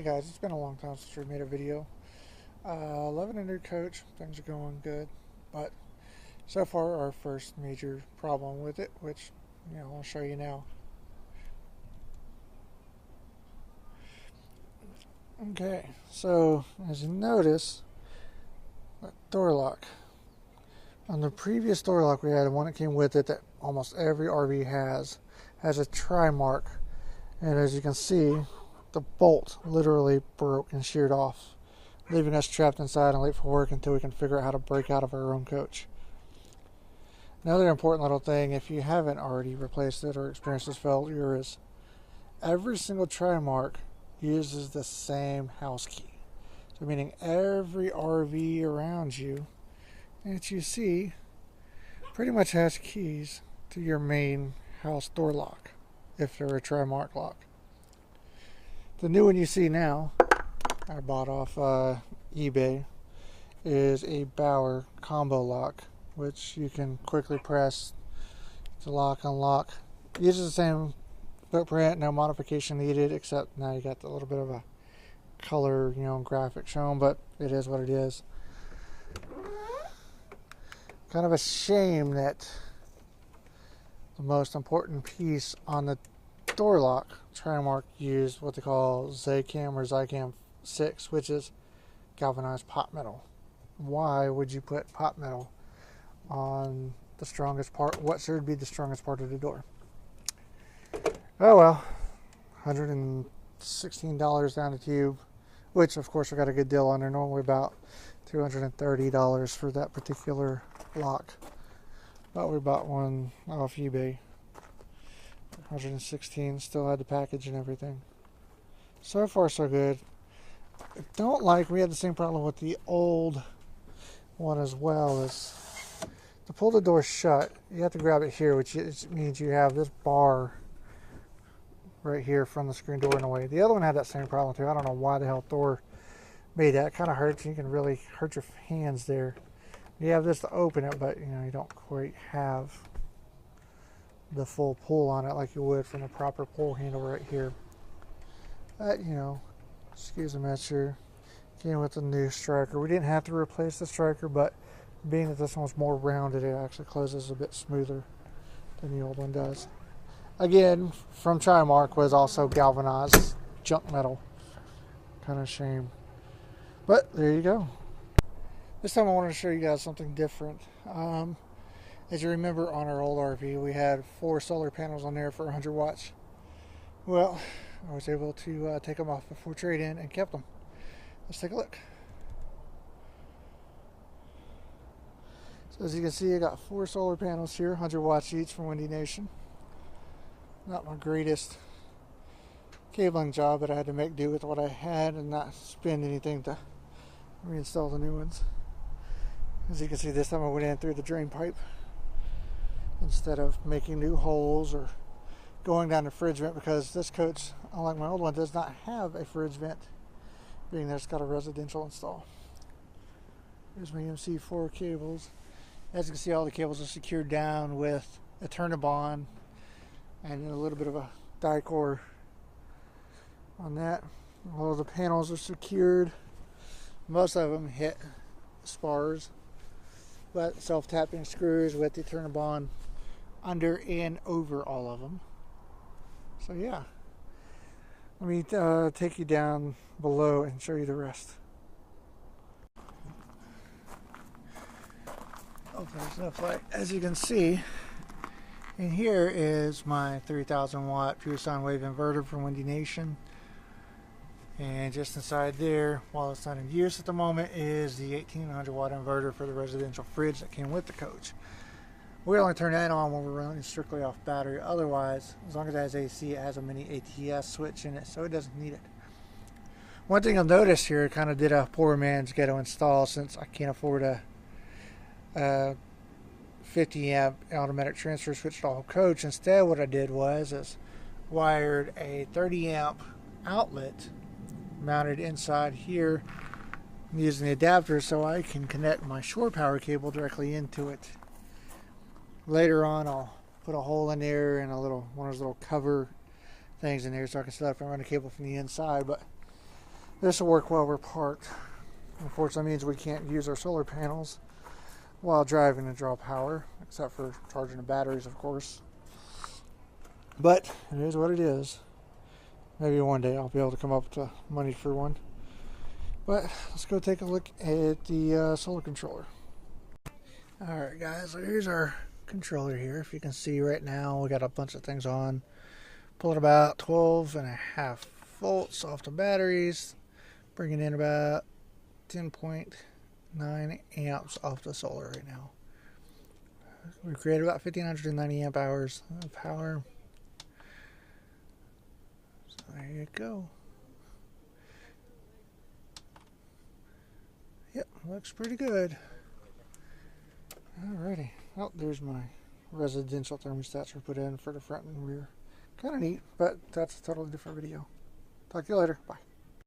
Hey guys, it's been a long time since we made a video. Loving a new coach, things are going good, but so far our first major problem with it, which I'll show you now. Okay, so as you notice, that door lock. On the previous door lock we had, the one that came with it that almost every RV has a try mark, and as you can see, the bolt literally broke and sheared off, leaving us trapped inside and late for work until we can figure out how to break out of our own coach. Another important little thing, if you haven't already replaced it or experienced this failure, is every single try mark uses the same house key. So meaning every RV around you that you see pretty much has keys to your main house door lock if they're a try mark lock. The new one you see now, I bought off eBay, is a Bauer combo lock, which you can quickly press to lock, unlock. Uses the same footprint, no modification needed, except now you got a little bit of a color, graphic shown, but it is what it is. Kind of a shame that the most important piece on the door lock Trimark used what they call Zycam or Zycam 6, which is galvanized pot metal. Why would you put pot metal on the strongest part, what should be the strongest part of the door? Oh well, $116 down the tube, which of course I got a good deal on. They're normally about $230 for that particular lock, but we bought one off eBay. 116, still had the package and everything. So far so good. I don't like, we had the same problem with the old one as well. Is to pull the door shut, you have to grab it here, which means you have this bar right here from the screen door in the way. The other one had that same problem too. I don't know why the hell Thor made that. It kind of hurts. You can really hurt your hands there. You have this to open it, but you don't quite have the full pull on it like you would from the proper pull handle right here. But excuse the mess here. Came with a new striker. We didn't have to replace the striker, but being that this one's more rounded, it actually closes a bit smoother than the old one does. Again, from Trimark, was also galvanized junk metal. Kind of shame. But there you go. This time I wanted to show you guys something different. As you remember, on our old RV, we had 4 solar panels on there for 100 watts. Well, I was able to take them off before trade-in and kept them. Let's take a look. So as you can see, I got 4 solar panels here, 100 watts each from Windy Nation. Not my greatest cabling job, but I had to make do with what I had and not spend anything to reinstall the new ones. As you can see, this time I went in through the drain pipe instead of making new holes or going down the fridge vent, because this coach, unlike my old one, does not have a fridge vent, being that it's got a residential install. Here's my MC4 cables. As you can see, all the cables are secured down with a Turnabond and a little bit of a die-core on that. All the panels are secured. Most of them hit spars, but self-tapping screws with the Turnabond under and over all of them. So yeah, let me take you down below and show you the rest. Oh, there's enough light. As you can see, in here is my 3000 watt pure sine wave inverter from Windy Nation. And just inside there, while it's not in use at the moment, is the 1800 watt inverter for the residential fridge that came with the coach. We only turn that on when we're running strictly off battery. Otherwise, as long as it has AC, it has a mini ATS switch in it, so it doesn't need it. One thing you'll notice here, it kind of did a poor man's ghetto install, since I can't afford a 50 amp automatic transfer switch to the whole coach. Instead, what I did was wired a 30 amp outlet mounted inside here. I'm using the adapter so I can connect my shore power cable directly into it. Later on, I'll put a hole in there and one of those little cover things in there so I can set up and run the cable from the inside. But This will work while we're parked. Unfortunately, means we can't use our solar panels while driving to draw power, except for charging the batteries, of course. But it is what it is. Maybe one day I'll be able to come up with the money for one. But let's go take a look at the solar controller. Alright guys, so here's our controller here. If you can see right now, we got a bunch of things on. Pulling about 12.5 volts off the batteries, bringing in about 10.9 amps off the solar right now. We created about 1590 amp hours of power. So there you go. Yep, looks pretty good. Alrighty. Oh, there's my residential thermostats we put in for the front and rear. Kind of neat, but that's a totally different video. Talk to you later. Bye.